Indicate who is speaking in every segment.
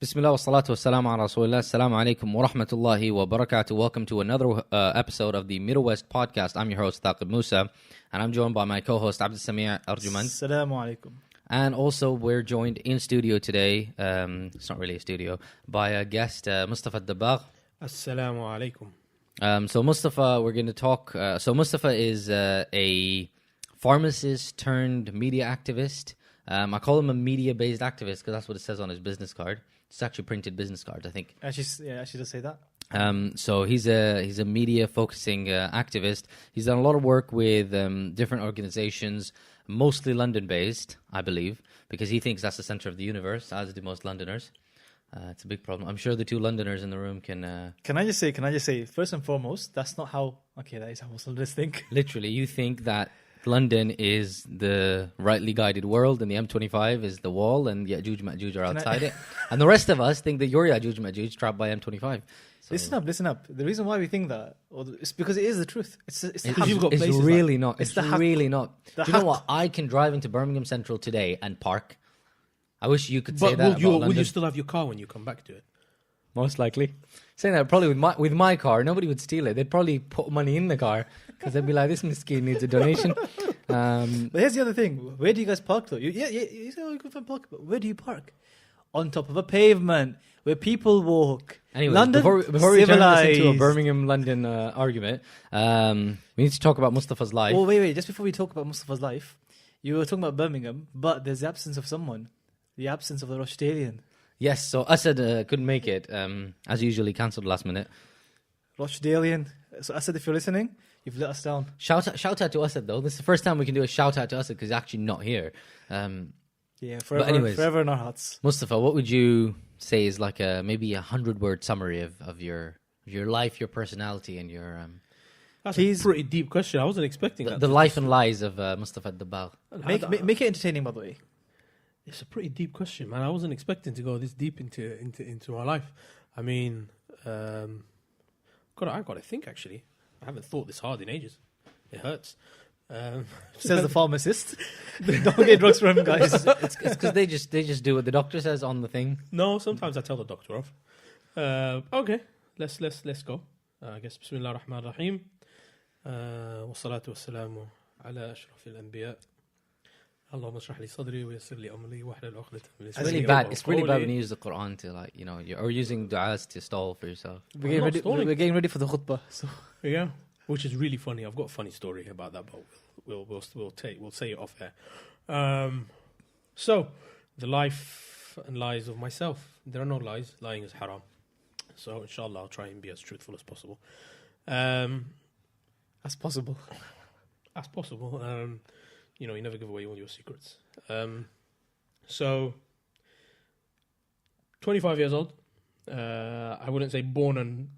Speaker 1: Bismillah wa salatu wa salam ala rasulillah. Assalamu alaikum wa rahmatullahi wa barakatuh. Welcome to another episode of the Middle West podcast. I'm your host, Taqib Musa, and I'm joined by my co-host, Abdul Samir Arjuman.
Speaker 2: Assalamu alaikum.
Speaker 1: And also, we're joined in studio today, it's not really a studio, by a guest, Mustafa Al-Dabbagh.
Speaker 3: Assalamu alaikum.
Speaker 1: So Mustafa, we're going to talk, Mustafa is a pharmacist turned media activist. I call him a media-based activist because that's what it says on his business card. It's actually printed business cards, I think.
Speaker 2: Actually does say that.
Speaker 1: So he's a media-focusing activist. He's done a lot of work with different organizations, mostly London-based, I believe, because he thinks that's the center of the universe, as do most Londoners. It's a big problem. I'm sure the two Londoners in the room can...
Speaker 2: Can I just say, first and foremost, that's not how... Okay, that is how most Londoners think.
Speaker 1: Literally, you think that London is the rightly guided world and the M25 is the wall and Ya'juj Ma'juj are outside it. And the rest of us think that you're Ya'juj Ma'juj trapped by M25. So
Speaker 2: Listen up. The reason why we think that is because it is the truth. It's
Speaker 1: really not.
Speaker 2: It's
Speaker 1: really not.
Speaker 2: The
Speaker 1: Do you know what? I can drive into Birmingham Central today and park. I wish you could say
Speaker 3: But
Speaker 1: that
Speaker 3: will you still have your car when you come back to it?
Speaker 1: Most likely. Saying that probably with my car, nobody would steal it. They'd probably put money in the car because they'd be like, this miskin needs a donation.
Speaker 2: But here's the other thing. Where do you guys park though? You say, oh, you can find park, but where do you park? On top of a pavement where people walk.
Speaker 1: Anyway,
Speaker 2: London,
Speaker 1: before we turn this into a
Speaker 2: civilized.
Speaker 1: Birmingham-London argument, we need to talk about Mustafa's life.
Speaker 2: Oh, wait. Just before we talk about Mustafa's life, you were talking about Birmingham, but there's the absence of someone. The absence of the Rochdalian.
Speaker 1: Yes, so Asad couldn't make it, as usually cancelled last minute.
Speaker 2: Rochdalian. So Asad, if you're listening, you've let us down.
Speaker 1: Shout out to Asad though. This is the first time we can do a shout out to Asad because he's actually not here.
Speaker 2: Yeah,
Speaker 1: forever
Speaker 2: in our hearts.
Speaker 1: Mustafa, what would you say is like maybe 100-word summary of your life, your personality, and your
Speaker 3: That's a pretty deep question. I wasn't expecting that.
Speaker 1: the life and lies of Mustafa Al-Dabbagh?
Speaker 2: Make it entertaining, by the way.
Speaker 3: It's a pretty deep question, man. I wasn't expecting to go this deep into my life. I mean, I got to think, actually. I haven't thought this hard in ages. It hurts.
Speaker 2: Says the pharmacist. Don't get drugs from him, guys.
Speaker 1: It's because they just do what the doctor says on the thing.
Speaker 3: No, sometimes I tell the doctor off. Okay, let's go. I guess Bismillah ar-Rahman ar-Rahim. Wa salatu wa salamu ala ashrafil anbiya. Allahumma shrah li sadri wa yassir li amri wa hlul 'uqdatan min lisani.
Speaker 1: It's really bad when you use the Quran to or using du'as to stall for yourself.
Speaker 2: We're getting ready for the khutbah. So.
Speaker 3: Yeah, which is really funny. I've got a funny story about that, but we'll say it off air. So the life and lies of myself. There are no lies. Lying is haram. So inshallah, I'll try and be as truthful as possible.
Speaker 2: As possible.
Speaker 3: As possible. You never give away all your secrets. So 25 years old. I wouldn't say born and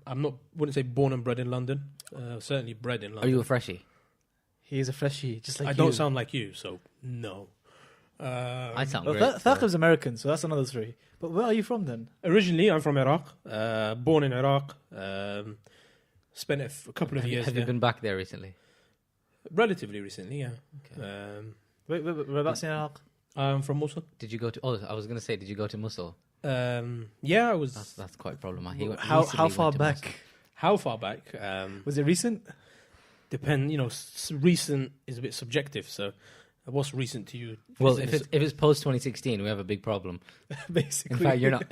Speaker 3: bred in London. Certainly bred in London.
Speaker 1: Are you a freshie?
Speaker 2: He is a freshie, just like
Speaker 3: I
Speaker 2: you.
Speaker 3: don't sound like you, so no.
Speaker 1: I sound
Speaker 2: Well,
Speaker 1: great.
Speaker 2: Thaqib's American, so that's another story. But where are you from then?
Speaker 3: Originally, I'm from Iraq. Born in Iraq. Spent a couple of years
Speaker 1: Have
Speaker 3: there.
Speaker 1: you been back there recently?
Speaker 3: Relatively recently, yeah.
Speaker 1: Okay.
Speaker 2: Whereabouts in Iraq?
Speaker 3: I'm from Mosul.
Speaker 1: Did you go to? Oh, I was going to say, did you go to Mosul?
Speaker 3: Yeah, I was.
Speaker 1: That's quite problematic.
Speaker 2: How far back?
Speaker 1: Mosul.
Speaker 3: How far back?
Speaker 2: Was it recent?
Speaker 3: Depend. Recent is a bit subjective. So, what's recent to you?
Speaker 1: Well, if it's post 2016, we have a big problem.
Speaker 2: Basically.
Speaker 1: In fact, you're not.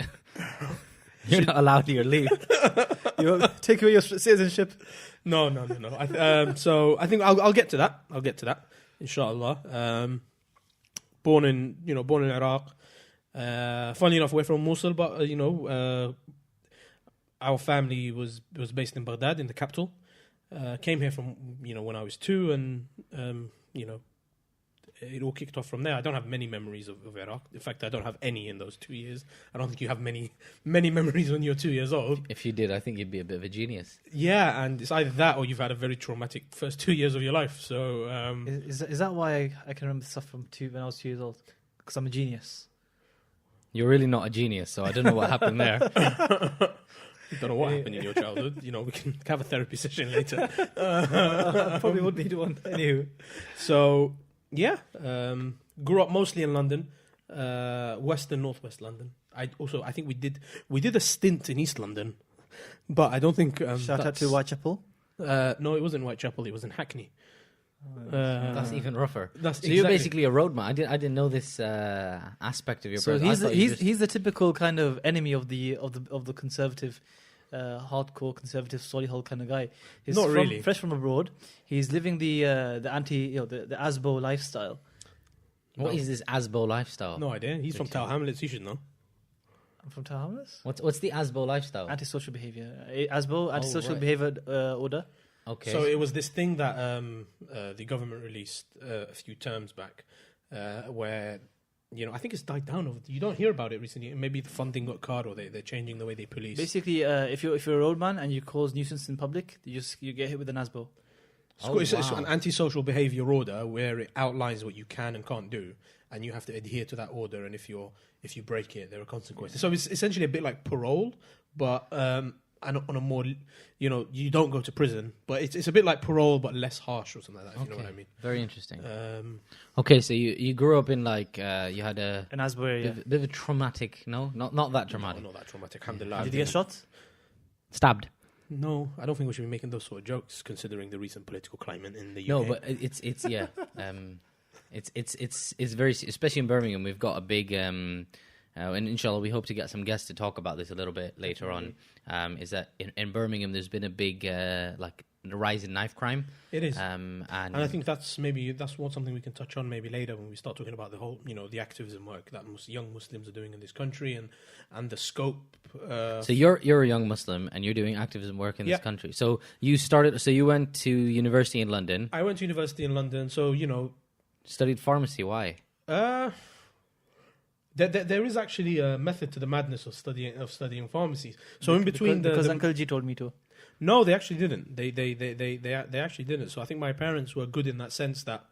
Speaker 1: You're not allowed your leave.
Speaker 2: You take away your citizenship.
Speaker 3: No. So I think I'll get to that. Inshallah. Born in Iraq. Funny enough, we're from Mosul, but our family was based in Baghdad, in the capital. Came here from when I was 2, and it all kicked off from there. I don't have many memories of Iraq. In fact, I don't have any in those 2 years. I don't think you have many memories when you're 2 years old.
Speaker 1: If you did, I think you'd be a bit of a genius.
Speaker 3: Yeah, and it's either that or you've had a very traumatic first 2 years of your life. So
Speaker 2: Is that why I can remember stuff from when I was 2 years old? Because I'm a genius.
Speaker 1: You're really not a genius, so I don't know what happened there.
Speaker 3: I don't know what happened in your childhood. We can have a therapy session later.
Speaker 2: Probably would need one. Anywho.
Speaker 3: So, yeah. Grew up mostly in London. West and northwest London. I think we did a stint in East London, but I don't think
Speaker 2: Shout out to Whitechapel.
Speaker 3: No, it wasn't Whitechapel. It was in Hackney.
Speaker 1: That's even rougher.
Speaker 3: That's
Speaker 1: So you're basically a roadman. I didn't know this aspect of your.
Speaker 2: So
Speaker 1: person.
Speaker 2: he's the typical kind of enemy of the conservative, hardcore conservative Solihull kind of guy. He's
Speaker 3: Not really.
Speaker 2: fresh from abroad. He's living the ASBO lifestyle.
Speaker 1: What is this ASBO lifestyle?
Speaker 3: No idea. He's from Tower Hamlets. You should know.
Speaker 2: I'm from Tower Hamlets.
Speaker 1: What's the ASBO lifestyle?
Speaker 2: Antisocial behavior. ASBO, antisocial
Speaker 1: right.
Speaker 2: behavior order.
Speaker 1: Okay.
Speaker 3: So it was this thing that the government released a few terms back, where I think it's died down. You don't hear about it recently. Maybe the funding got cut, or they're changing the way they police.
Speaker 2: Basically, if you're a roadman and you cause nuisance in public, you get hit with an ASBO.
Speaker 3: It's an antisocial behaviour order where it outlines what you can and can't do, and you have to adhere to that order. And if you break it, there are consequences. So it's essentially a bit like parole, but and on a more, you don't go to prison, but it's a bit like parole, but less harsh or something like that. If you know what I mean.
Speaker 1: Very interesting. Okay, so you grew up in you had an
Speaker 2: ASBO area.
Speaker 1: bit of a traumatic. No, not that traumatic.
Speaker 3: No, not that traumatic. Alhamdulillah.
Speaker 2: Did you get shot?
Speaker 1: Stabbed.
Speaker 3: No, I don't think we should be making those sort of jokes, considering the recent political climate in the UK.
Speaker 1: No, but it's yeah, it's very, especially in Birmingham. We've got a big and inshallah we hope to get some guests to talk about this a little bit later on. Is that in Birmingham there's been a big the rise in knife crime.
Speaker 3: It is,
Speaker 1: and
Speaker 3: I think that's something we can touch on maybe later when we start talking about the whole the activism work that young Muslims are doing in this country and the scope.
Speaker 1: So you're a young Muslim and you're doing activism work in this country. So you went to university in London.
Speaker 3: I went to university in London, so
Speaker 1: studied pharmacy. Why?
Speaker 3: There is actually a method to the madness of studying pharmacy. So in between
Speaker 2: because Uncle G told me to.
Speaker 3: No, they actually didn't. They actually didn't. So I think my parents were good in that sense that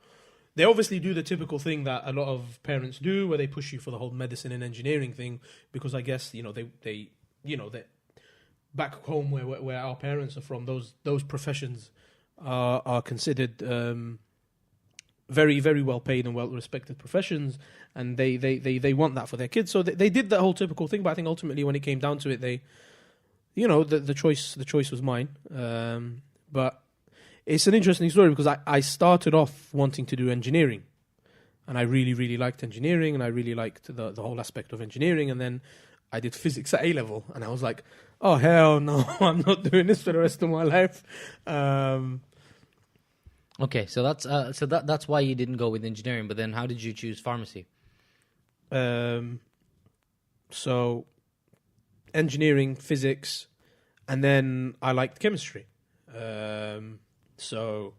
Speaker 3: they obviously do the typical thing that a lot of parents do, where they push you for the whole medicine and engineering thing, because I guess they back home where our parents are from, those professions are considered very, very well paid and well respected professions, and they want that for their kids. So they did that whole typical thing. But I think ultimately, when it came down to it, the choice was mine. But it's an interesting story because I started off wanting to do engineering, and I really, really liked engineering, and I really liked the whole aspect of engineering. And then I did physics at A level, and I was like, oh hell no, I'm not doing this for the rest of my life.
Speaker 1: Okay, so that's why you didn't go with engineering. But then, how did you choose pharmacy?
Speaker 3: So engineering, physics, and then I liked chemistry. So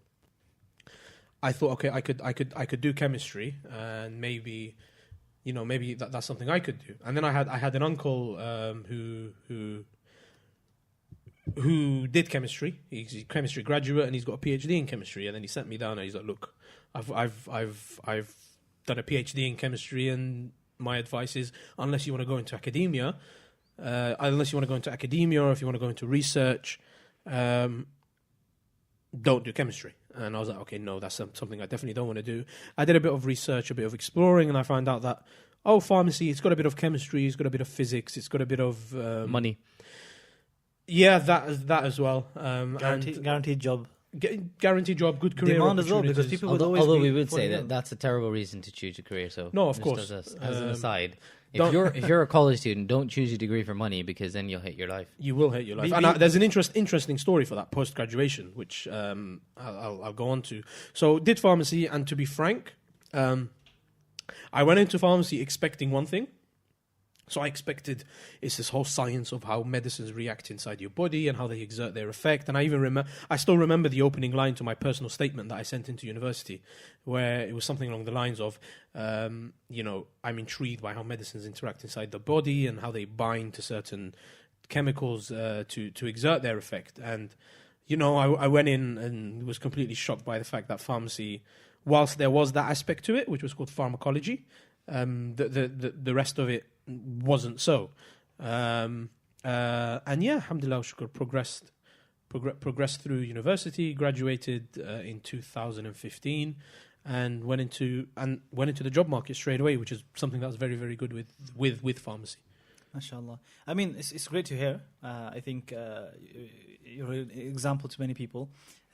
Speaker 3: I thought, okay, I could do chemistry, and maybe that's something I could do. And then I had an uncle who did chemistry. He's a chemistry graduate and he's got a PhD in chemistry. And then he sent me down and he's like, "Look, I've done a PhD in chemistry, and my advice is, unless you want to go into academia, or if you want to go into research, don't do chemistry." And I was like, okay, no, that's something I definitely don't want to do. I did a bit of research, a bit of exploring, and I found out that pharmacy, it's got a bit of chemistry, it's got a bit of physics, it's got a bit of
Speaker 1: money.
Speaker 3: Yeah, that as well.
Speaker 2: Guaranteed job.
Speaker 3: Guaranteed job, good career
Speaker 2: demand as well, because people would always.
Speaker 1: Although we would say that's a terrible reason to choose a career. So
Speaker 3: no, of course.
Speaker 1: As an aside, if you're a college student, don't choose your degree for money, because then you'll hate your life.
Speaker 3: You will hate your life. And there's an interesting story for that post graduation, which I'll go on to. So did pharmacy, and to be frank, I went into pharmacy expecting one thing. So I expected it's this whole science of how medicines react inside your body and how they exert their effect. And I still remember the opening line to my personal statement that I sent into university, where it was something along the lines of, I'm intrigued by how medicines interact inside the body and how they bind to certain chemicals to exert their effect. And, I went in and was completely shocked by the fact that pharmacy, whilst there was that aspect to it, which was called pharmacology, the rest of it wasn't so. And alhamdulillah, shukr, progressed through university, graduated in 2015, and went into the job market straight away, which is something that was very, very good with pharmacy.
Speaker 2: MashaAllah. I mean, it's great to hear. I think you're an example to many people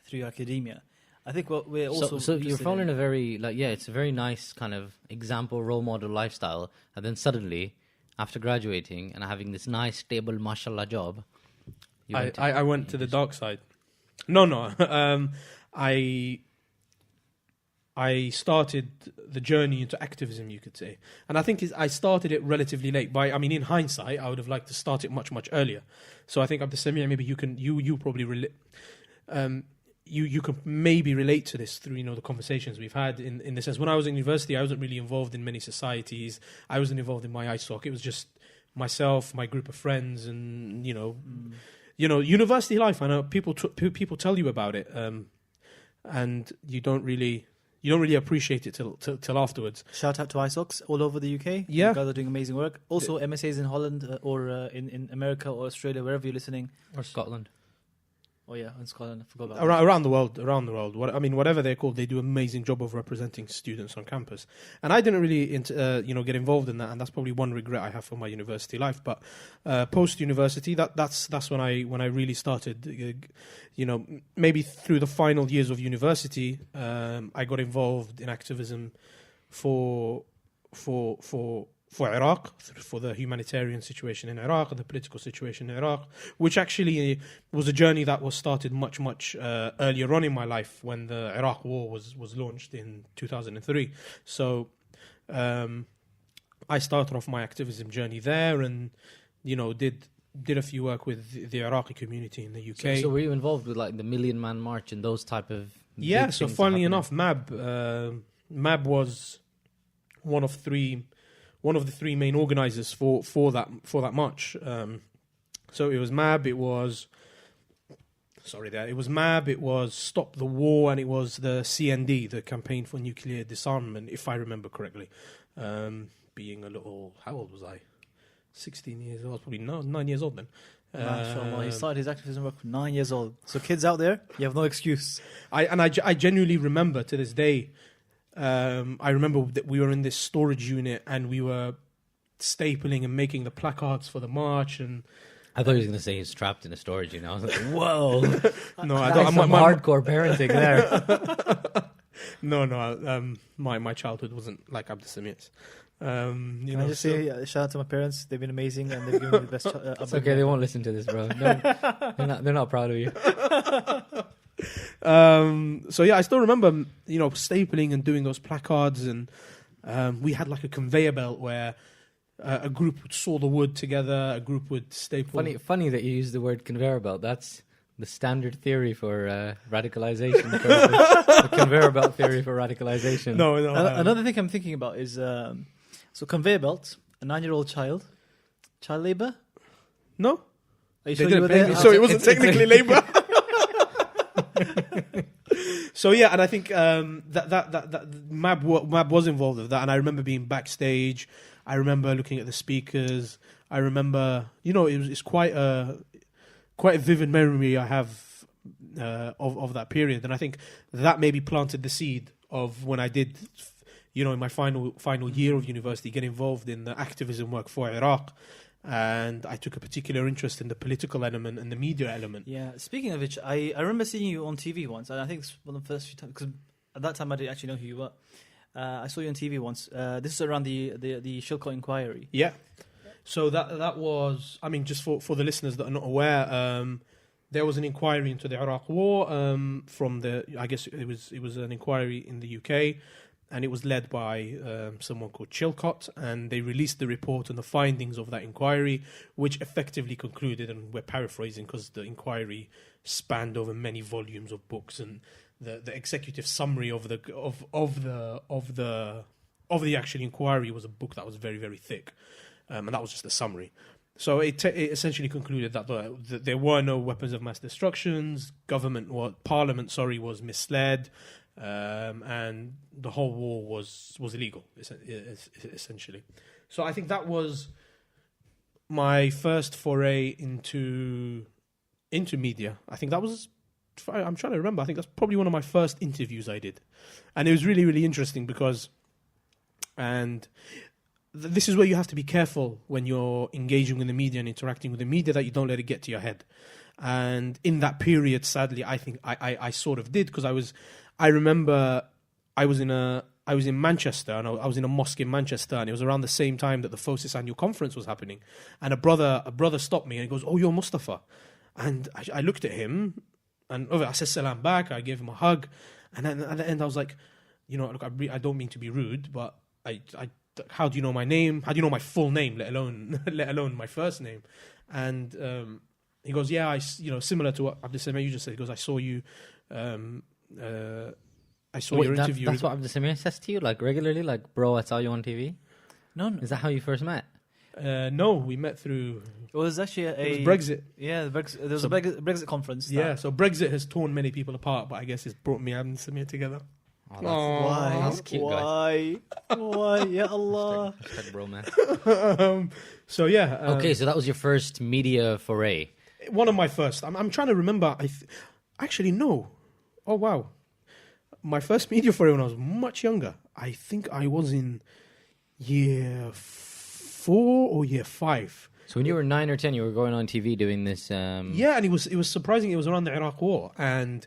Speaker 2: through your academia. I think what we're also
Speaker 1: So you're following a very it's a very nice kind of example, role model lifestyle, and then suddenly, after graduating and having this nice, stable, mashallah job,
Speaker 3: I went to the dark side. No. I started the journey into activism, you could say. And I think I started it relatively late. In hindsight, I would have liked to start it much, much earlier. So I think Abdussamir, maybe you probably relate. You can maybe relate to this through the conversations we've had in the sense when I was in university I wasn't really involved in many societies. I wasn't involved in my ISOC. It was just myself, my group of friends, and university life. I know people tell you about it, and you don't really appreciate it till afterwards.
Speaker 2: Shout out to ISOCs all over the UK.
Speaker 3: Yeah,
Speaker 2: you guys are doing amazing work. Also MSAs in Holland or in America or Australia, wherever you're listening,
Speaker 1: or Scotland.
Speaker 2: Oh yeah, in Scotland, I forgot about
Speaker 3: around the world. Whatever they're called, they do an amazing job of representing students on campus. And I didn't really, get involved in that, and that's probably one regret I have for my university life. But post university, that's when I really started. Maybe through the final years of university, I got involved in activism for Iraq, for the humanitarian situation in Iraq and the political situation in Iraq, which actually was a journey that was started much, much earlier on in my life when the Iraq war was launched in 2003. So I started off my activism journey there and, did a few work with the Iraqi community in the UK.
Speaker 1: So were you involved with like the Million Man March and those type of...
Speaker 3: Yeah, so funnily enough, MAB was one of the three main organisers for that march. So it was MAB, it was MAB, it was Stop the War, and it was the CND, the Campaign for Nuclear Disarmament, if I remember correctly. Being a little, how old was I? 16 years old, probably 9 years old then.
Speaker 2: MashaAllah, he started his activism work when 9 years old. So kids out there, you have no excuse.
Speaker 3: I genuinely remember to this day. I remember that we were in this storage unit and we were stapling and making the placards for the march. And
Speaker 1: I thought he was going to say he's trapped in a storage unit. I was like, whoa.
Speaker 3: No, I
Speaker 1: don't. I'm hardcore parenting there.
Speaker 3: No. My childhood wasn't like Abdussamir's.
Speaker 2: Can I just say shout out to my parents? They've been amazing and they've given me the best.
Speaker 1: It's okay. They won't listen to this, bro. No, they're not proud of you.
Speaker 3: So yeah, I still remember, stapling and doing those placards, and we had like a conveyor belt where a group would saw the wood together, a group would staple.
Speaker 1: Funny that you use the word conveyor belt. That's the standard theory for radicalization. The conveyor belt theory for radicalization.
Speaker 3: No.
Speaker 2: Another thing I'm thinking about is so conveyor belt, a 9-year-old child labor.
Speaker 3: No,
Speaker 2: are you sure you were there?
Speaker 3: So it wasn't technically labor. So yeah, and I think that MAB was involved with that, and I remember being backstage. I remember looking at the speakers. I remember, it's quite a vivid memory I have of that period, and I think that maybe planted the seed of when I did, in my final year of university, get involved in the activism work for Iraq. And I took a particular interest in the political element and the media element.
Speaker 2: Yeah, speaking of which, I remember seeing you on TV once, and I think it's one of the first few times, because at that time I didn't actually know who you were. I saw you on TV once. This is around the Shilkot inquiry.
Speaker 3: Yeah. So that was, just for the listeners that are not aware, there was an inquiry into the Iraq war from I guess it was an inquiry in the UK. And it was led by someone called Chilcot, and they released the report and the findings of that inquiry, which effectively concluded, and we're paraphrasing because the inquiry spanned over many volumes of books, and the executive summary of the actual inquiry was a book that was very, very thick, and that was just the summary. So it essentially concluded that there were no weapons of mass destructions. Parliament was misled. And the whole war was illegal, essentially. So I think that was my first foray into media. I think that was, I'm trying to remember, I think that's probably one of my first interviews I did. And it was really, really interesting because, and this is where you have to be careful when you're engaging with the media and interacting with the media, that you don't let it get to your head. And in that period, sadly, I think I sort of did, because I remember I was in Manchester, and I was in a mosque in Manchester, and it was around the same time that the FOSIS annual conference was happening. And a brother stopped me and he goes, "Oh, you're Mustafa." And I looked at him, and I said salam back. I gave him a hug, and then at the end I was like, look, I don't mean to be rude, but how do you know my name? How do you know my full name, let alone my first name? And he goes, yeah, similar to what Abdul you just said. He goes, I saw you. I saw your interview.
Speaker 1: That's what Abdul says to you, like regularly, like, bro, I saw you on TV.
Speaker 2: No.
Speaker 1: Is that how you first met?
Speaker 3: No, we met through.
Speaker 2: It was actually
Speaker 3: it was Brexit.
Speaker 2: Yeah, there was a Brexit conference.
Speaker 3: Yeah, so Brexit has torn many people apart, but I guess it's brought me and Samir together.
Speaker 2: Why?
Speaker 1: That's cute,
Speaker 2: Why? Why? Ya Allah.
Speaker 1: Hashtag bromance.
Speaker 3: So yeah.
Speaker 1: Okay, so that was your first media foray.
Speaker 3: One of my first. I'm trying to remember. Actually, no. Oh wow. My first media foray when I was much younger. I think I was in year 4 or year 5.
Speaker 1: So when you were 9 or 10, you were going on TV doing this.
Speaker 3: Yeah, and it was surprising. It was around the Iraq War, and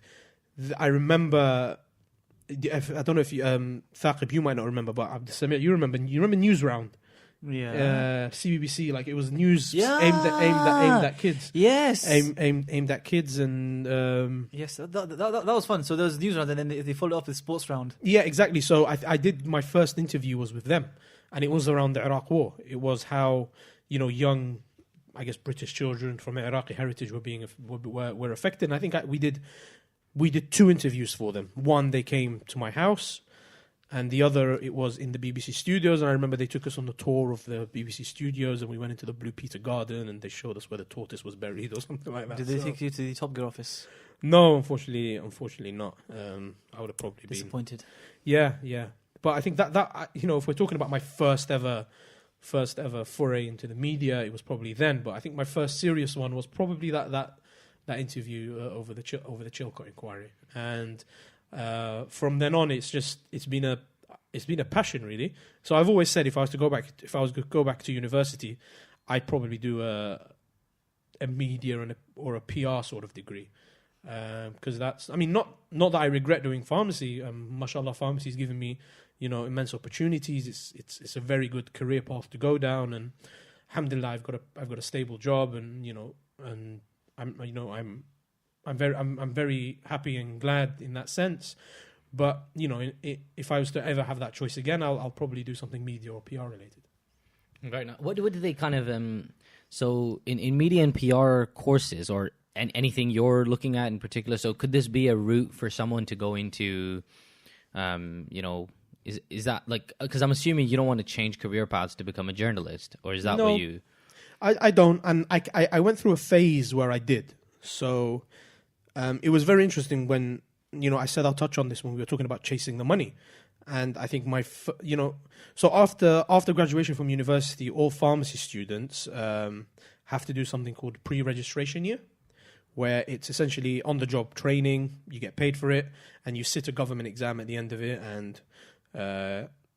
Speaker 3: I remember. I don't know if you, Thaqib, you might not remember, but Samir, you remember News Round.
Speaker 2: Yeah.
Speaker 3: CBBC, like it was news
Speaker 2: Yeah.
Speaker 3: aimed at kids.
Speaker 2: Yes.
Speaker 3: Aimed at kids, and
Speaker 2: yes, that was fun. So there was news round, and then they followed up with sports round.
Speaker 3: yeah, exactly. So I did my first interview was with them, and it was around the Iraq War. It was how young, I guess, British children from Iraqi heritage were affected. And I think we did 2 interviews for them. One, they came to my house, and the other, it was in the BBC studios. And I remember they took us on the tour of the BBC studios, and we went into the Blue Peter Garden, and they showed us where the tortoise was buried or something like that.
Speaker 2: Did they take you to the Top Gear office?
Speaker 3: No, unfortunately not. I would have probably been
Speaker 2: Disappointed.
Speaker 3: Yeah. But I think that if we're talking about my first ever foray into the media, it was probably then. But I think my first serious one was probably that interview over the Chilcot inquiry, and from then on, it's been a passion, really. So I've always said if I was to go back to university, I'd probably do a media or a PR sort of degree, because that's, I mean, not that I regret doing pharmacy. Mashallah, pharmacy has given me immense opportunities. It's a very good career path to go down, and alhamdulillah, I've got a stable job, and I'm very happy and glad in that sense. But if I was to ever have that choice again, I'll probably do something media or PR related.
Speaker 1: Right. Now, what do they kind of so in media and PR courses, or anything you're looking at in particular? So could this be a route for someone to go into? Is that like, because I'm assuming you don't want to change career paths to become a journalist, or is that what you?
Speaker 3: I don't, and I went through a phase where I did. So it was very interesting when I said I'll touch on this when we were talking about chasing the money, and I think so after graduation from university, all pharmacy students have to do something called pre-registration year, where it's essentially on-the-job training. You get paid for it, and you sit a government exam at the end of it, and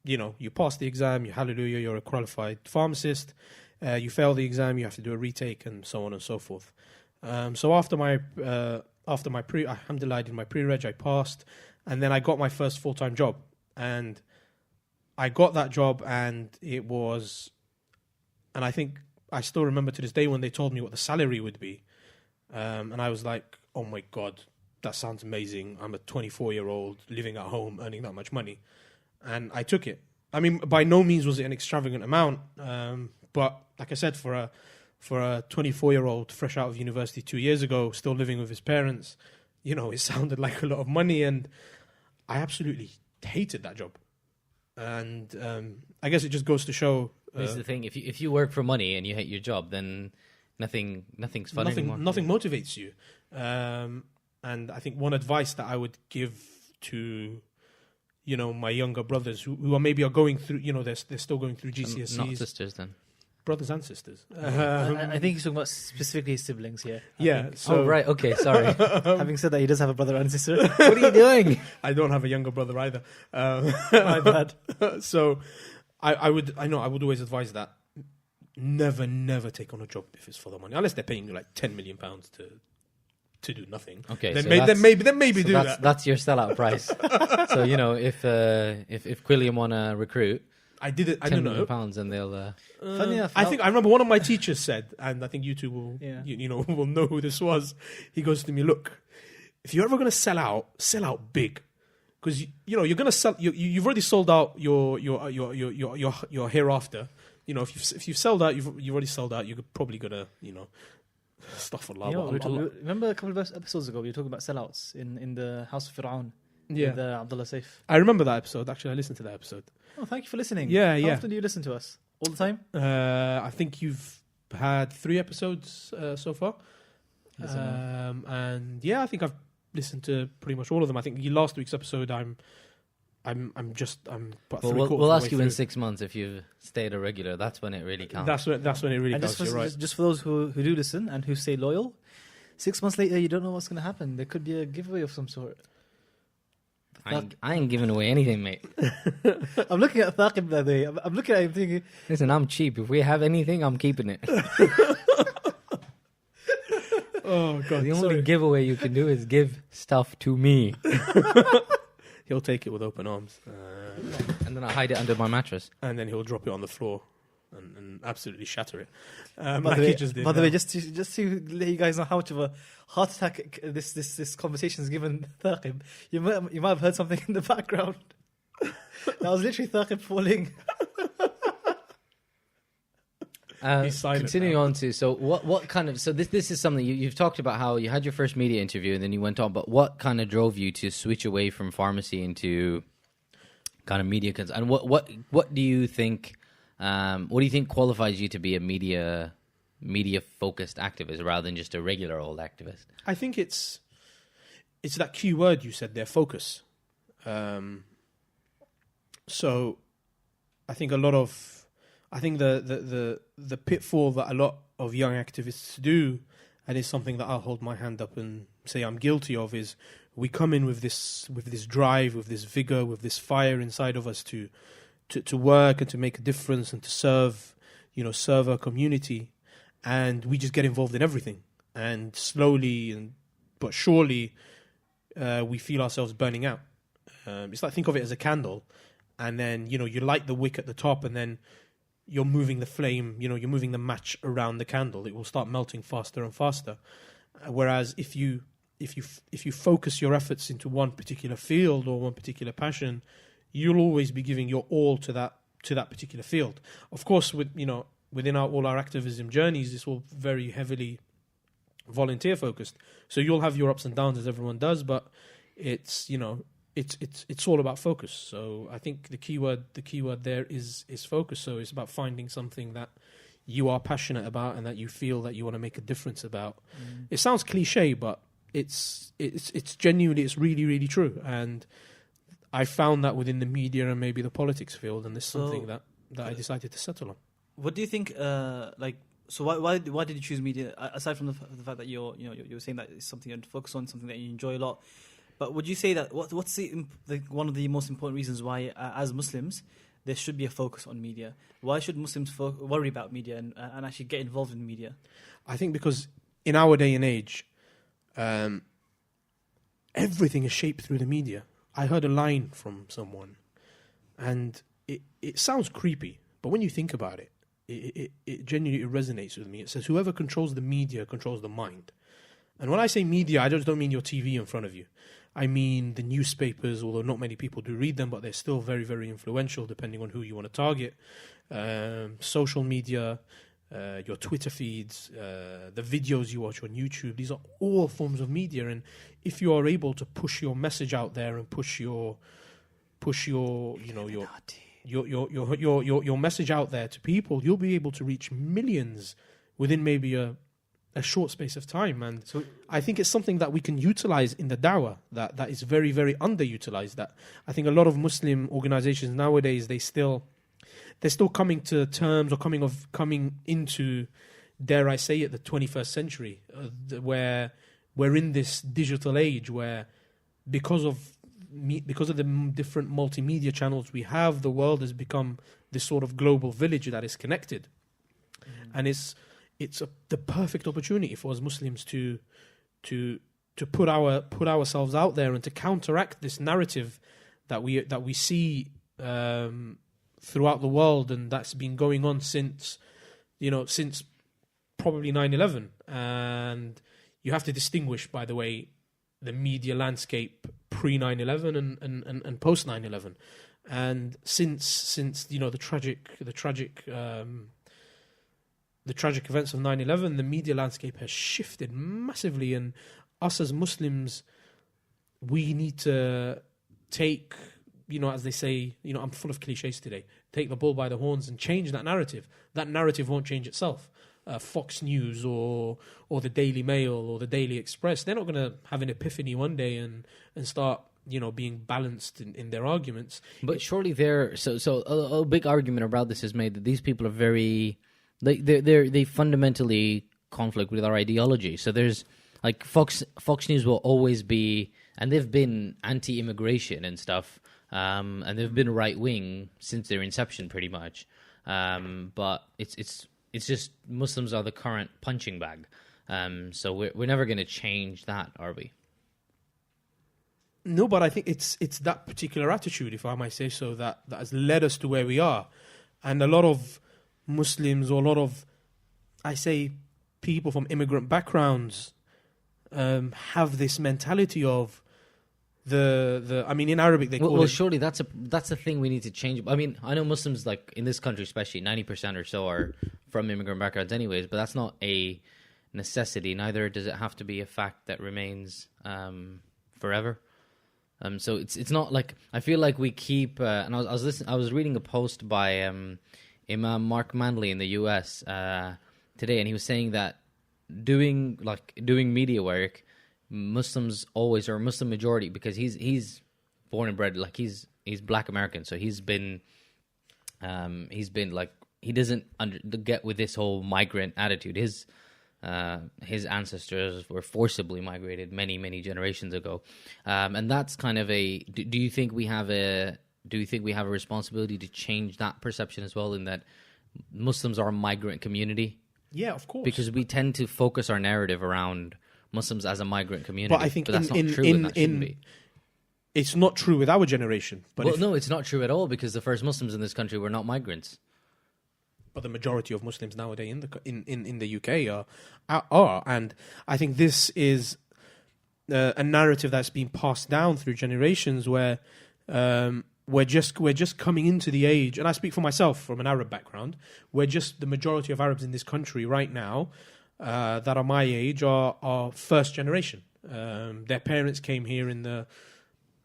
Speaker 3: you pass the exam. Hallelujah, you're a qualified pharmacist. You fail the exam, you have to do a retake, and so on and so forth. So after my alhamdulillah, I did my pre-reg, I passed, and then I got my first full-time job. And I got that job, and it was, and I think I still remember to this day when they told me what the salary would be. And I was like, oh my God, that sounds amazing. I'm a 24-year-old living at home, earning that much money. And I took it. I mean, by no means was it an extravagant amount, but like I said, for a 24-year-old fresh out of university 2 years ago, still living with his parents, it sounded like a lot of money, and I absolutely hated that job. And I guess it just goes to show.
Speaker 1: This is the thing: if you work for money and you hate your job, then nothing's fun anymore.
Speaker 3: Nothing motivates you. And I think one advice that I would give to my younger brothers who are going through, they're still going through GCSEs.
Speaker 1: Not sisters, then.
Speaker 3: Brothers and sisters.
Speaker 2: I think he's talking about specifically his siblings here.
Speaker 3: Yeah. So,
Speaker 1: right. Okay. Sorry.
Speaker 2: Having said that, he does have a brother and sister.
Speaker 1: What are you doing?
Speaker 3: I don't have a younger brother either.
Speaker 2: My bad.
Speaker 3: So I would always advise that never take on a job if it's for the money, unless they're paying you like £10 million to do nothing.
Speaker 1: Okay,
Speaker 3: then,
Speaker 1: so
Speaker 3: maybe
Speaker 1: so
Speaker 3: do
Speaker 1: that's,
Speaker 3: that.
Speaker 1: That's your sellout price. So if Quilliam want to recruit,
Speaker 3: I did it. I
Speaker 1: £10
Speaker 3: don't
Speaker 1: million
Speaker 3: know.
Speaker 1: and they'll.
Speaker 2: Funny enough,
Speaker 3: I remember one of my teachers said, and I think you two will,
Speaker 2: Yeah.
Speaker 3: will know who this was. He goes to me, look, if you're ever going to sell out big, because you're going to sell. You've already sold out your hereafter. If you've sold out, you've already sold out. You're probably gonna stuff a lot.
Speaker 2: Remember a couple of episodes ago we were talking about sellouts in the House of Fir'aun with Abdullah Saif.
Speaker 3: I remember that episode. Actually, I listened to that episode.
Speaker 2: Oh, thank you for listening.
Speaker 3: Yeah.
Speaker 2: How often do you listen to us? All the time?
Speaker 3: I think you've had 3 episodes so far. And yeah, I think I've listened to pretty much all of them. I think last week's episode, I'm
Speaker 1: We'll ask you in 6 months if you've stayed a regular. That's when it really counts.
Speaker 3: That's when it really
Speaker 2: And
Speaker 3: counts. You're right.
Speaker 2: just for those who do listen and who stay loyal, 6 months later you don't know what's going to happen. There could be a giveaway of some sort.
Speaker 1: I ain't giving away anything, mate.
Speaker 2: I'm looking at Thaqib that day. I'm looking at him thinking,
Speaker 1: Listen, I'm cheap. If we have anything, I'm keeping it.
Speaker 3: Oh god!
Speaker 1: The only giveaway you can do is give stuff to me,
Speaker 3: He'll take it with open arms,
Speaker 1: and then I hide it under my mattress.
Speaker 3: and then he'll drop it on the floor and absolutely shatter it.
Speaker 2: by
Speaker 3: Like he just did.
Speaker 2: the way, just to let you guys know how much of a heart attack this conversation has given Thaqib, you might have heard something in the background. That was literally Thaqib falling.
Speaker 3: He's silent
Speaker 1: Continuing
Speaker 3: now.
Speaker 1: on to what kind of this is something you've talked about, how you had your first media interview and then you went on, but what kind of drove you to switch away from pharmacy into kind of media and what do you think qualifies you to be a media focused activist rather than just a regular old activist?
Speaker 3: I think it's that key word you said there, focus. So I think the pitfall that a lot of young activists do, and is something that I'll hold my hand up and say I'm guilty of, is we come in with this drive, with this vigor, with this fire inside of us to work and to make a difference and to serve our community, and we just get involved in everything, and slowly but surely we feel ourselves burning out. It's like, think of it as a candle, and then you light the wick at the top, and then you're moving the flame, you're moving the match around the candle. It will start melting faster and faster. Whereas if you focus your efforts into one particular field or one particular passion, you'll always be giving your all to that particular field. Of course, within all our activism journeys, it's all very heavily volunteer focused. So you'll have your ups and downs as everyone does, but it's all about focus. So I think the key word there is focus. So it's about finding something that you are passionate about and that you feel that you want to make a difference about. It sounds cliche, but it's genuinely, it's really, really true. And I found that within the media and maybe the politics field, and this is something that I decided to settle on.
Speaker 2: What do you think? So why did you choose media? Aside from the fact that you're saying that it's something you want to focus on, something that you enjoy a lot. But would you say that what's one of the most important reasons why, as Muslims, there should be a focus on media? Why should Muslims worry about media and actually get involved in media?
Speaker 3: I think because in our day and age, everything is shaped through the media. I heard a line from someone, and it sounds creepy, but when you think about it, it genuinely resonates with me. It says, whoever controls the media controls the mind. And when I say media, I just don't mean your TV in front of you. I mean the newspapers, although not many people do read them, but they're still very, very influential depending on who you want to target. Social media, your Twitter feeds, the videos you watch on YouTube, these are all forms of media. And if you are able to push your message out there and push your message out there to people, you'll be able to reach millions within maybe a short space of time. And so I think it's something that we can utilize in the da'wah that is very, very underutilized. That I think a lot of Muslim organizations nowadays, they're still coming to terms or coming into, dare I say it, the 21st century, where we're in this digital age where, because of because of the different multimedia channels we have, the world has become this sort of global village that is connected, and it's the perfect opportunity for us Muslims to put ourselves out there and to counteract this narrative that we see throughout the world, and that's been going on since probably 9/11. And you have to distinguish, by the way, the media landscape pre 9/11 and post 9/11. And since the tragic events of 9/11, the media landscape has shifted massively, and us as Muslims, we need to take, as they say, I'm full of cliches today, take the bull by the horns and change that narrative. That narrative won't change itself. Fox News or the Daily Mail or the Daily Express, they're not going to have an epiphany one day and start being balanced in their arguments.
Speaker 1: But surely a big argument about this is made that these people are very, they fundamentally conflict with our ideology. So there's like Fox News will always be, and they've been anti-immigration and stuff, and they've been right wing since their inception pretty much. But it's just Muslims are the current punching bag. So we're never going to change that, are we?
Speaker 3: No, but I think it's that particular attitude, if I might say so, that has led us to where we are. And a lot of Muslims, or a lot of, I say, people from immigrant backgrounds have this mentality of I mean, in Arabic they call it...
Speaker 1: Well, surely that's a thing we need to change. I mean, I know Muslims, like in this country especially, 90% or so are from immigrant backgrounds anyways, but that's not a necessity. Neither does it have to be a fact that remains forever. So it's not like, I feel like we keep and I was reading a post by Imam Mark Manley in the US today, and he was saying that doing media work, Muslims always, or Muslim majority, because he's born and bred, like he's Black American, so he's been like, he doesn't get with this whole migrant attitude. His ancestors were forcibly migrated many generations ago, and that's kind of a. Do you think we have a responsibility to change that perception as well, in that Muslims are a migrant community?
Speaker 3: Yeah, of course.
Speaker 1: Because we tend to focus our narrative around Muslims as a migrant community,
Speaker 3: but I think
Speaker 1: that's not true, and that shouldn't be.
Speaker 3: It's not true with our generation. But
Speaker 1: no, it's not true at all, because the first Muslims in this country were not migrants.
Speaker 3: But the majority of Muslims nowadays in the UK are, and I think this is a narrative that's been passed down through generations, where we're just coming into the age, and I speak for myself from an Arab background. We're just, the majority of Arabs in this country right now that are my age are first generation. Their parents came here in the.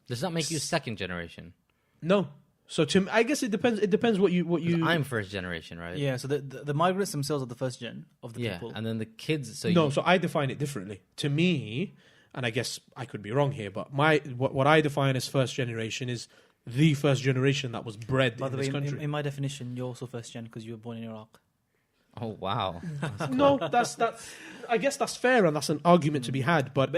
Speaker 1: Does that make you second generation?
Speaker 3: No. So I guess it depends. It depends what you.
Speaker 1: I'm first generation, right?
Speaker 2: Yeah. So the migrants themselves are the first gen of the people.
Speaker 1: And then the kids.
Speaker 3: So I define it differently. To me, and I guess I could be wrong here, but what I define as first generation is the first generation that was bred in this country.
Speaker 2: In my definition, you're also first gen because you were born in Iraq.
Speaker 1: Oh wow!
Speaker 3: No, that's. I guess that's fair, and that's an argument to be had. But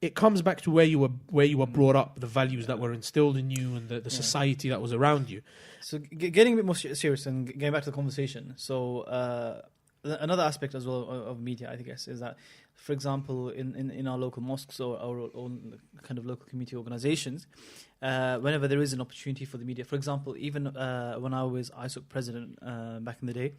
Speaker 3: it comes back to where you were brought up, the values that were instilled in you, and the society that was around you.
Speaker 2: So getting a bit more serious and getting back to the conversation. So another aspect as well of media, I guess, is that, for example, in our local mosques or our own kind of local community organizations, whenever there is an opportunity for the media, for example, even when I was ISOC president back in the day,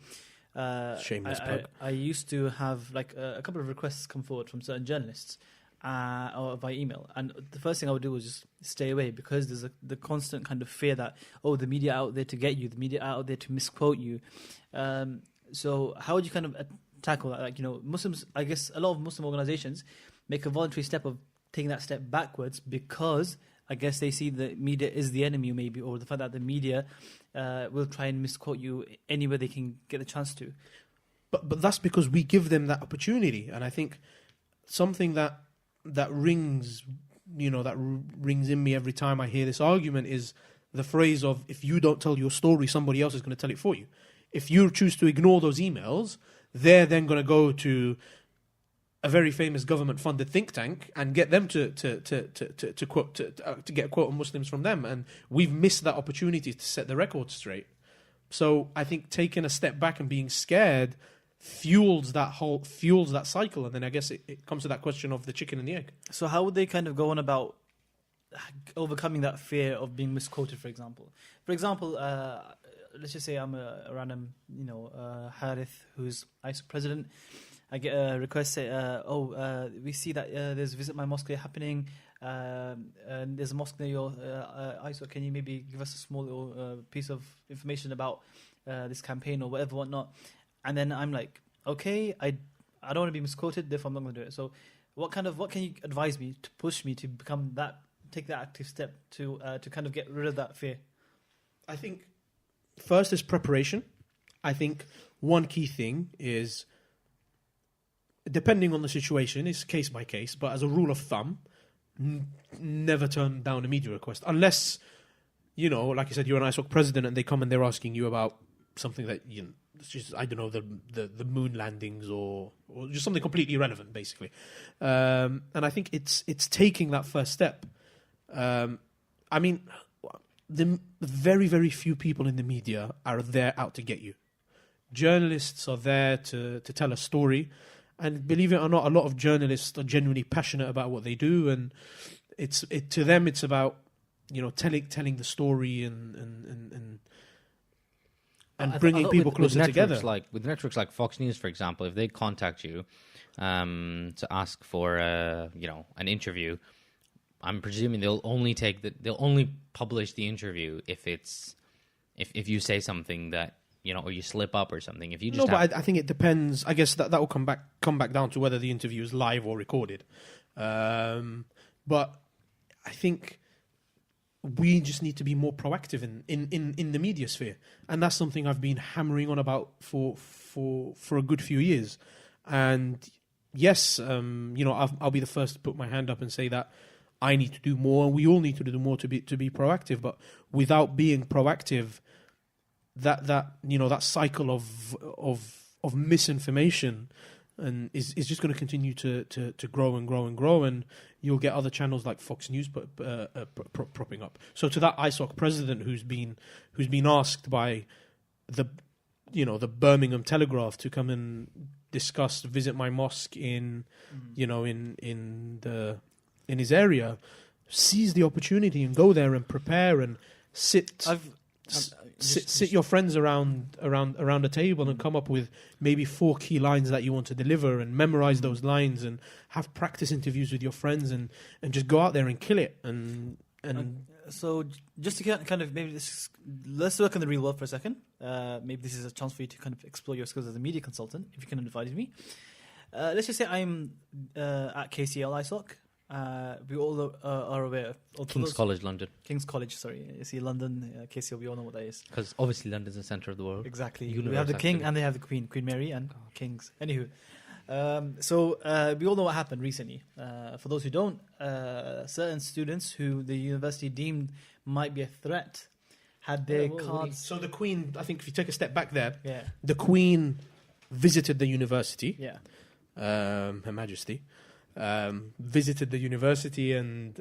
Speaker 3: shameless plug.
Speaker 2: I used to have like a couple of requests come forward from certain journalists or by email, and the first thing I would do was just stay away, because there's the constant kind of fear that, oh, the media out there to get you, the media out there to misquote you. So how would you kind of tackle that? Like, Muslims, I guess a lot of Muslim organizations make a voluntary step of taking that step backwards, because I guess they see the media is the enemy, maybe, or the fact that the media will try and misquote you anywhere they can get the chance to.
Speaker 3: But that's because we give them that opportunity, and I think something that rings, that rings in me every time I hear this argument is the phrase of, if you don't tell your story, somebody else is going to tell it for you. If you choose to ignore those emails, they're then going to go to a very famous government-funded think tank and get them to quote to get a quote on Muslims from them, and we've missed that opportunity to set the record straight. So I think taking a step back and being scared fuels that cycle, and then I guess it comes to that question of the chicken and the egg.
Speaker 2: So how would they kind of go on about overcoming that fear of being misquoted, for example? For example, let's just say I'm a random, Harith, who's ISOC president. I get a request, say, we see that there's Visit My Mosque happening, and there's a mosque near your ISOC. Can you maybe give us a small little piece of information about this campaign or whatnot? And then I'm like, okay, I don't want to be misquoted, therefore I'm not going to do it. So what can you advise me to push me to take that active step to kind of get rid of that fear?
Speaker 3: I think first is preparation. I think one key thing is, depending on the situation, it's case by case, but as a rule of thumb, never turn down a media request. Unless, like you said, you're an ISOC president and they come and they're asking you about something that, it's just, I don't know, the moon landings or just something completely irrelevant, basically. And I think it's taking that first step. I mean, the very, very few people in the media are there out to get you. Journalists are there to tell a story. And believe it or not, a lot of journalists are genuinely passionate about what they do, and to them it's about telling the story and bringing people closer together.
Speaker 1: With networks like Fox News, for example, if they contact you to ask for an interview, I'm presuming they'll only publish the interview if you say something that, or you slip up or something. If you just
Speaker 3: but I think it depends. I guess that will come back down to whether the interview is live or recorded. But I think we just need to be more proactive in the media sphere, and that's something I've been hammering on about for a good few years. And yes, I'll be the first to put my hand up and say that I need to do more. We all need to do more to be proactive. But without being proactive, that cycle of misinformation and is just going to continue to grow and grow and grow, and you'll get other channels like Fox News propping up. So to that ISOC president who's been asked by the Birmingham Telegraph to come and discuss Visit My Mosque in his area, seize the opportunity and go there and prepare and sit your friends around a table and come up with maybe 4 key lines that you want to deliver, and memorize those lines and have practice interviews with your friends and just go out there and kill it. And
Speaker 2: so just to kind of let's work in the real world for a second. Maybe this is a chance for you to kind of explore your skills as a media consultant, if you can advise me. Let's just say I'm at KCL ISOC. We all are aware of
Speaker 1: King's College, London.
Speaker 2: King's College, sorry. You see, London, KCL, we all know what that is.
Speaker 1: Because obviously London's the centre of the world.
Speaker 2: Exactly. We have the King and they have the Queen, Queen Mary and Kings. Anywho, so we all know what happened recently. For those who don't, certain students who the university deemed might be a threat had their cards...
Speaker 3: So the Queen, I think if you take a step back there,
Speaker 2: yeah.
Speaker 3: The Queen visited the university,
Speaker 2: yeah.
Speaker 3: Her Majesty, visited the university and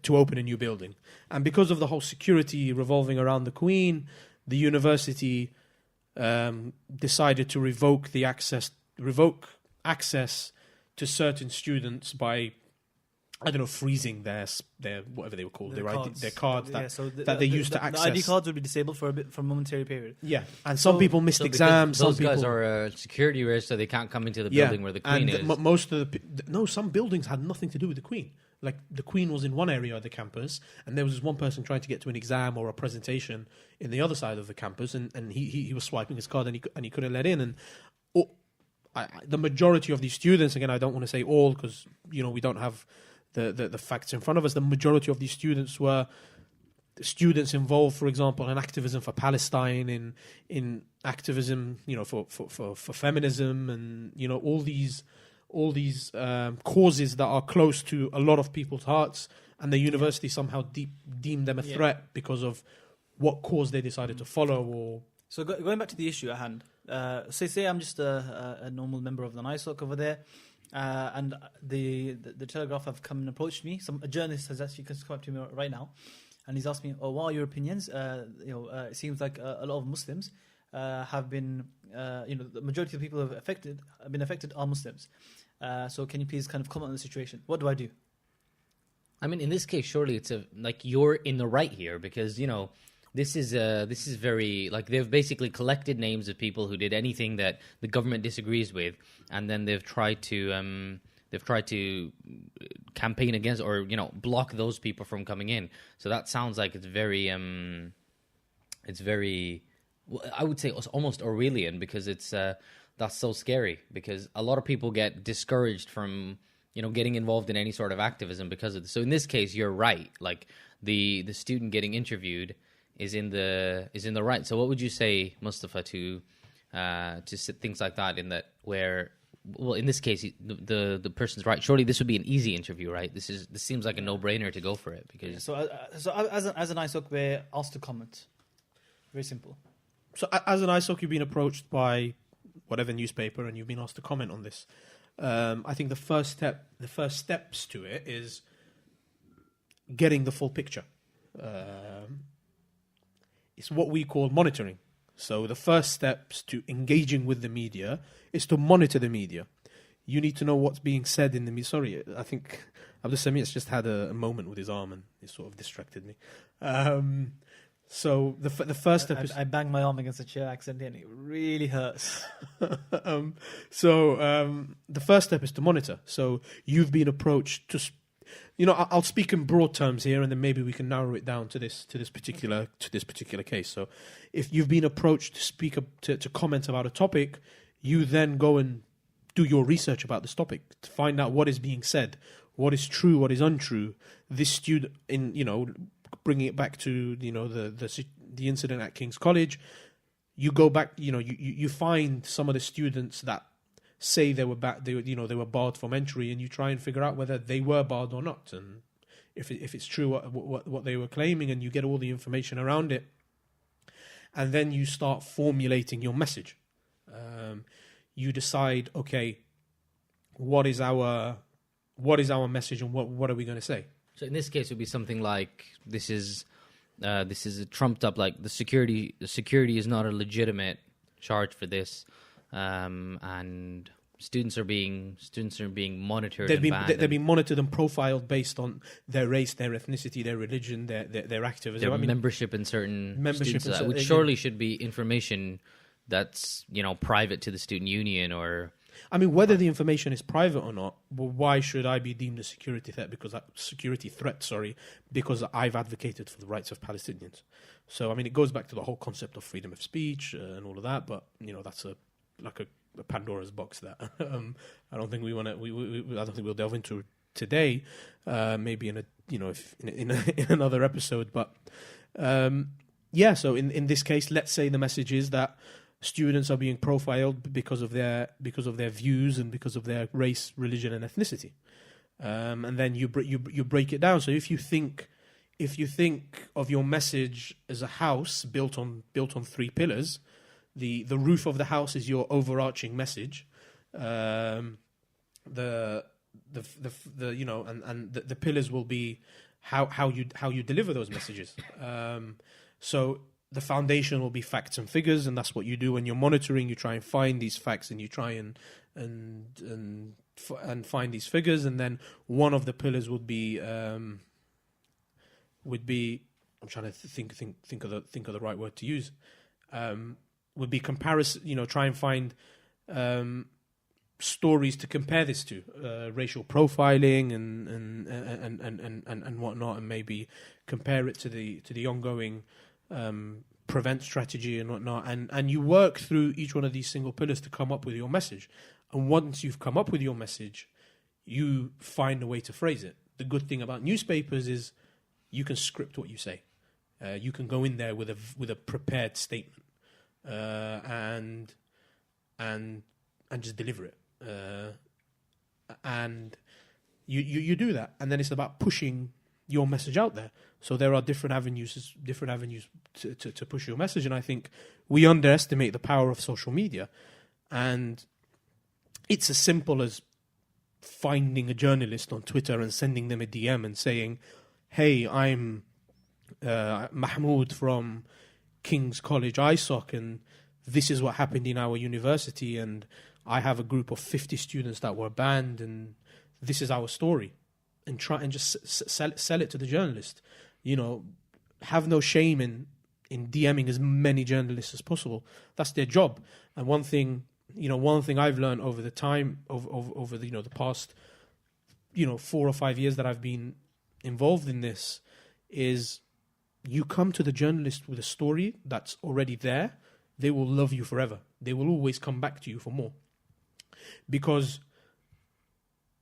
Speaker 3: to open a new building. And because of the whole security revolving around the Queen, the university decided to revoke access to certain students by, I don't know, freezing their whatever they were called, their cards that they used to access.
Speaker 2: The ID cards would be disabled for a momentary period.
Speaker 3: Yeah, and some people missed exams.
Speaker 1: Those guys are a security risk, so they can't come into the building where the Queen is.
Speaker 3: Most of some buildings had nothing to do with the Queen. Like the Queen was in one area of the campus, and there was one person trying to get to an exam or a presentation in the other side of the campus, and he was swiping his card and he couldn't let in. And the majority of these students, again, I don't want to say all because we don't have the facts in front of us. The majority of these students were students involved, for example, in activism for Palestine, in activism, for feminism, and all these causes that are close to a lot of people's hearts. And the university somehow deemed them a threat because of what cause they decided to follow.
Speaker 2: So going back to the issue at hand, say I'm just a normal member of the ISOC over there. and the Telegraph have come and approached me. A journalist has actually come up to me right now, and he's asked me, "Oh, what are your opinions? It seems like a lot of Muslims have been, the majority of people who have been affected are Muslims. So can you please kind of comment on the situation? What do I do?"
Speaker 1: I mean, in this case, surely it's you're in the right here because this is very they've basically collected names of people who did anything that the government disagrees with, and then they've tried to campaign against or block those people from coming in. So that sounds like it's very I would say it's almost Orwellian because it's that's so scary because a lot of people get discouraged from getting involved in any sort of activism because of this. So in this case, you're right. Like the student getting interviewed is in the right. So what would you say, Mustafa, to things like that? In this case, the person's right. Surely this would be an easy interview, right? This seems like a no-brainer to go for it because.
Speaker 2: So as an ISOC, we're asked to comment. Very simple.
Speaker 3: So as an ISOC, you've been approached by whatever newspaper, and you've been asked to comment on this. I think the first steps to it is getting the full picture. It's what we call monitoring. So the first steps to engaging with the media is to monitor the media. You need to know what's being said in the media. Sorry, I think Abdul Samir's just had a moment with his arm and it sort of distracted me. So the first step is...
Speaker 2: I banged my arm against a chair accidentally and it really hurts.
Speaker 3: The first step is to monitor. So you've been approached to... I'll speak in broad terms here, and then maybe we can narrow it down to this particular case. So, if you've been approached to speak to comment about a topic, you then go and do your research about this topic to find out what is being said, what is true, what is untrue. This student, bringing it back to the incident at King's College, you go back. You find some of the students that say they were barred from entry, and you try and figure out whether they were barred or not, and if it's true what they were claiming, and you get all the information around it, and then you start formulating your message. You decide, okay, what is our message, and what are we going to say?
Speaker 1: So in this case, it would be something like this is a trumped up, like the security is not a legitimate charge for this. And students are being monitored.
Speaker 3: They've been monitored and profiled based on their race, their ethnicity, their religion, their activism.
Speaker 1: Their membership in certain students, which surely should be information that's private to the student union or.
Speaker 3: I mean, whether the information is private or not, well, why should I be deemed a security threat? Because I've advocated for the rights of Palestinians. So I mean, it goes back to the whole concept of freedom of speech and all of that. But that's a Pandora's box that I don't think we want to. I don't think we'll delve into today. Maybe in another episode. But so in this case, let's say the message is that students are being profiled because of their views and because of their race, religion, and ethnicity. And then you break it down. So if you think of your message as a house built on 3 pillars. The roof of the house is your overarching message. The pillars will be how you deliver those messages. So the foundation will be facts and figures, and that's what you do when you're monitoring. You try and find these facts, and you try and find these figures, and then one of the pillars would be I'm trying to think of the right word to use. Would be comparison. Try and find stories to compare this to, racial profiling and whatnot, and maybe compare it to the ongoing prevent strategy and whatnot. And you work through each one of these single pillars to come up with your message. And once you've come up with your message, you find a way to phrase it. The good thing about newspapers is you can script what you say. You can go in there with a prepared statement. And just deliver it, and you do that, and then it's about pushing your message out there. So there are different avenues to push your message, and I think we underestimate the power of social media. And it's as simple as finding a journalist on Twitter and sending them a DM and saying, "Hey, I'm Mahmoud from King's College ISOC, and this is what happened in our university, and I have a group of 50 students that were banned, and this is our story," and try and just sell it to the journalist. You know, have no shame in DMing as many journalists as possible. That's their job. And one thing I've learned over the time over the, the past 4 or 5 years that I've been involved in this is, you come to the journalist with a story that's already there, they will love you forever. They will always come back to you for more. Because,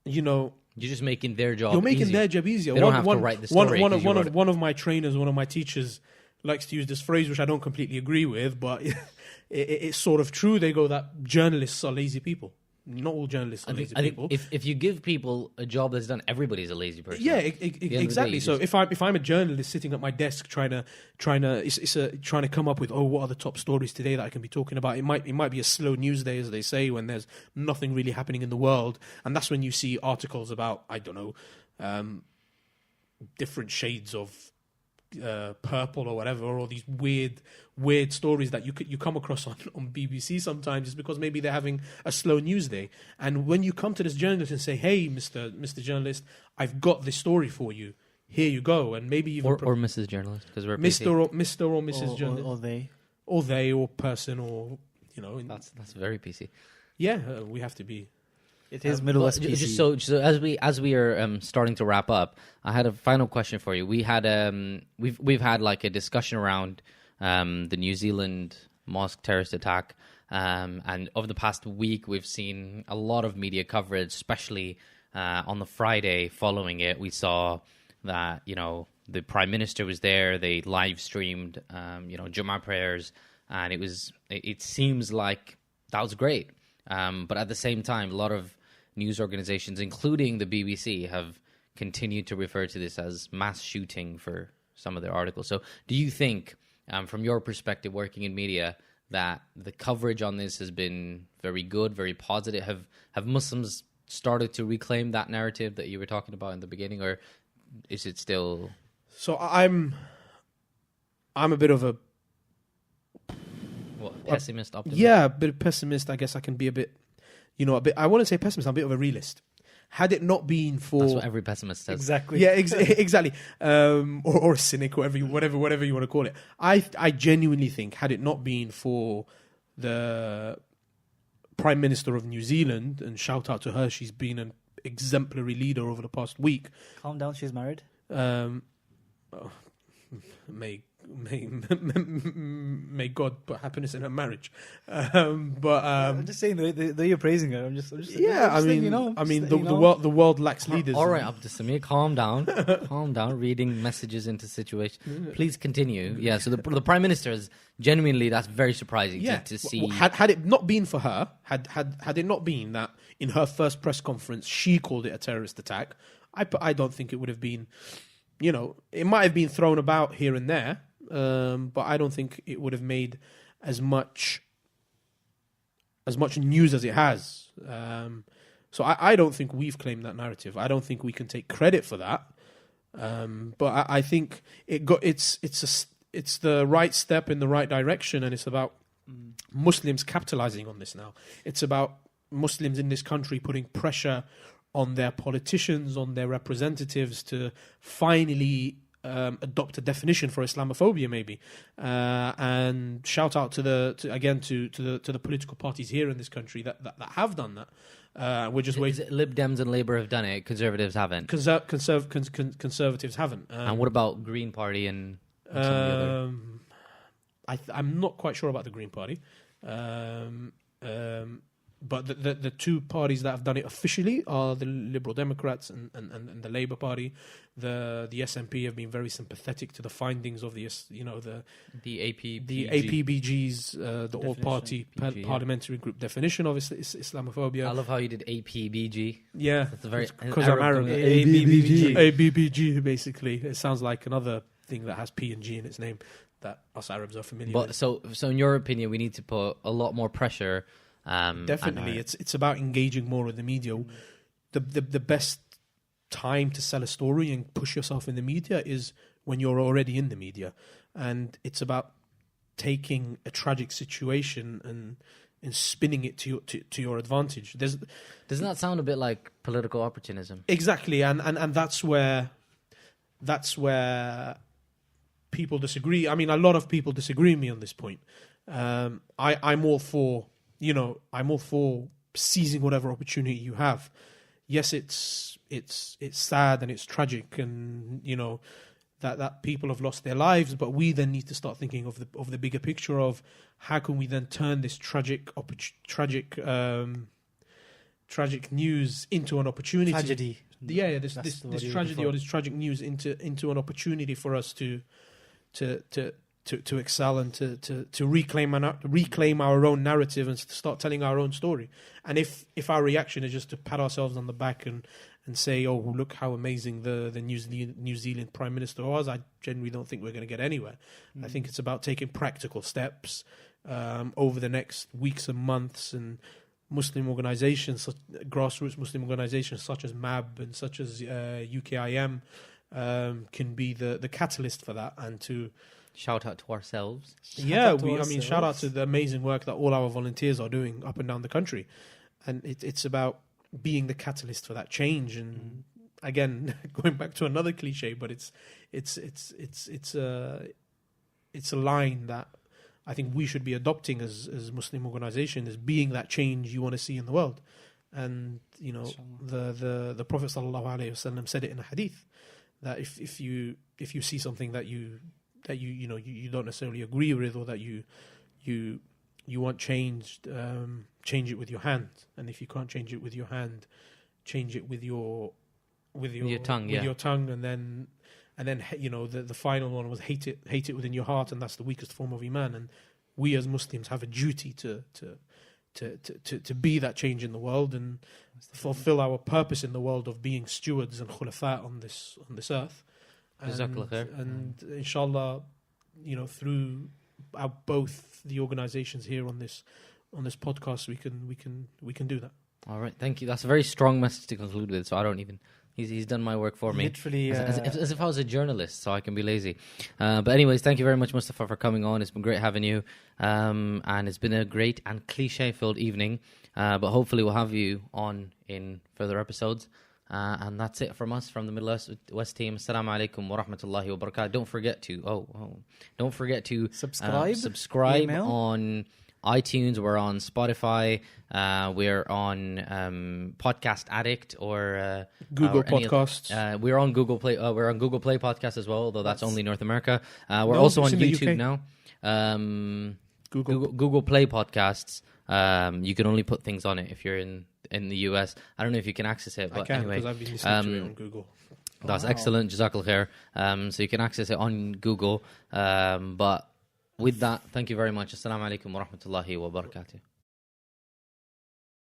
Speaker 3: you're
Speaker 1: just making their job
Speaker 3: You're making
Speaker 1: easier.
Speaker 3: their job easier.
Speaker 1: They don't have to write the story.
Speaker 3: One of my trainers, one of my teachers likes to use this phrase, which I don't completely agree with, but it's sort of true. They go that journalists are lazy people. Not all journalists are lazy people.
Speaker 1: If you give people a job that's done, everybody's a lazy person.
Speaker 3: Yeah, exactly. So if I'm a journalist sitting at my desk trying to come up with, what are the top stories today that I can be talking about? It might be a slow news day, as they say, when there's nothing really happening in the world, and that's when you see articles about, I don't know, different shades of purple or whatever, or these weird stories that you come across on BBC sometimes, just because maybe they're having a slow news day. And when you come to this journalist and say, "Hey, Mr. Journalist, I've got this story for you. Here you go," and maybe even
Speaker 1: or Mrs. Journalist, because we're
Speaker 3: Mr. or Mrs. Journalist,
Speaker 2: or
Speaker 3: they or person, or
Speaker 1: that's very PC.
Speaker 3: Yeah, we have to be.
Speaker 2: It is Middle West PC.
Speaker 1: Just so as we are starting to wrap up, I had a final question for you. We had we've had like a discussion around the New Zealand mosque terrorist attack, and over the past week we've seen a lot of media coverage, especially on the Friday following it. We saw that the Prime Minister was there. They live streamed Jummah prayers, and it seems like that was great. But at the same time, a lot of news organizations, including the BBC, have continued to refer to this as mass shooting for some of their articles. So do you think, from your perspective working in media, that the coverage on this has been very good, very positive? Have Muslims started to reclaim that narrative that you were talking about in the beginning, or is it still...
Speaker 3: So I'm a bit of a...
Speaker 1: pessimist, optimist?
Speaker 3: Yeah, a bit of pessimist. I guess I can be a bit... I wouldn't say pessimist. I'm a bit of a realist. Had it not been for...
Speaker 1: That's what every pessimist says.
Speaker 2: Exactly.
Speaker 3: Yeah, exactly. Or a cynic, or whatever you want to call it. I genuinely think, had it not been for the Prime Minister of New Zealand, and shout out to her, she's been an exemplary leader over the past week.
Speaker 2: Calm down, she's married.
Speaker 3: May God put happiness in her marriage.
Speaker 2: I'm just saying, though you're praising her, I'm just
Speaker 3: the world lacks leaders.
Speaker 1: All right, Abdusamir, calm down. Calm down, reading messages into situations. Please continue. Yeah, so the Prime Minister is genuinely, that's very surprising to see.
Speaker 3: Had it not been for her, had it not been that in her first press conference she called it a terrorist attack, I don't think it would have been, it might have been thrown about here and there, but I don't think it would have made as much news as it has. So I don't think we've claimed that narrative. I don't think we can take credit for that. But I think it's the right step in the right direction, and it's about Muslims capitalizing on this now. It's about Muslims in this country putting pressure on their politicians, on their representatives, to finally adopt a definition for Islamophobia, maybe. And shout out to the political parties here in this country that have done that. We're just waiting.
Speaker 1: Lib Dems and Labour have done it. Conservatives haven't.
Speaker 3: Conservatives haven't.
Speaker 1: And what about Green Party and some of the other?
Speaker 3: I'm not quite sure about the Green Party. But the two parties that have done it officially are the Liberal Democrats and the Labour Party. The SNP have been very sympathetic to the findings of the APBG's the All-Party Parliamentary Group definition of Islamophobia.
Speaker 1: I love how you did APBG.
Speaker 3: Yeah,
Speaker 1: that's a very
Speaker 3: because I'm Arab. ABBG basically. It sounds like another thing that has P and G in its name that us Arabs are familiar with.
Speaker 1: So in your opinion, we need to put a lot more pressure.
Speaker 3: Definitely, it's about engaging more with the media. the best time to sell a story and push yourself in the media is when you're already in the media, and it's about taking a tragic situation and spinning it to your advantage. Doesn't
Speaker 1: that sound a bit like political opportunism?
Speaker 3: Exactly, and that's where people disagree. I mean, a lot of people disagree with me on this point. I'm all for seizing whatever opportunity you have. Yes, it's sad and it's tragic, and that people have lost their lives, but we then need to start thinking of the bigger picture of how can we then turn this tragic news into an opportunity.
Speaker 2: Tragedy.
Speaker 3: This tragedy or this tragic news into an opportunity for us to excel and to reclaim our own narrative and to start telling our own story. And if our reaction is just to pat ourselves on the back and say, oh, look how amazing the New Zealand Prime Minister was, I generally don't think we're going to get anywhere. I think it's about taking practical steps over the next weeks and months, and Muslim organizations, grassroots Muslim organizations such as MAB and such as UKIM can be the catalyst for that, and to
Speaker 1: shout out to ourselves.
Speaker 3: Shout out to the amazing work that all our volunteers are doing up and down the country, and it's about being the catalyst for that change. And again, going back to another cliche, but it's a line that I think we should be adopting as Muslim organization, as being that change you want to see in the world. And the Prophet sallallahu alaihi wasallam said it in a hadith that if you see something that you don't necessarily agree with, or that you want changed, change it with your hand. And if you can't change it with your hand, change it with your
Speaker 1: tongue,
Speaker 3: your tongue, and then the final one was hate it within your heart, and that's the weakest form of iman. And we as Muslims have a duty to be that change in the world and fulfill our purpose in the world of being stewards and khulafa on this earth. And inshallah, through both the organizations here on this podcast, we can do that.
Speaker 1: All right, thank you. That's a very strong message to conclude with. So I don't even. He's done my work for me.
Speaker 2: Literally,
Speaker 1: as if I was a journalist, so I can be lazy. But anyways, thank you very much, Mustafa, for coming on. It's been great having you, and it's been a great and cliche-filled evening. But hopefully, we'll have you on in further episodes. And that's it from us, from the Middle West team. Assalamu alaikum wa rahmatullahi wa barakatuh. Don't forget to subscribe on iTunes. We're on Spotify. We're on Podcast Addict or
Speaker 3: Google Podcasts.
Speaker 1: We're on Google Play. We're on Google Play Podcast as well, although that's only North America. We're also on YouTube now. Google Play Podcasts. You can only put things on it if you're in the US. I don't know if you can access it, but anyway,
Speaker 3: because I've been listening to it on Google.
Speaker 1: That's excellent. Jazakallah khair. So you can access it on Google. But with that, thank you very much. Assalamu alaikum wa rahmatullahi wa barakatuh.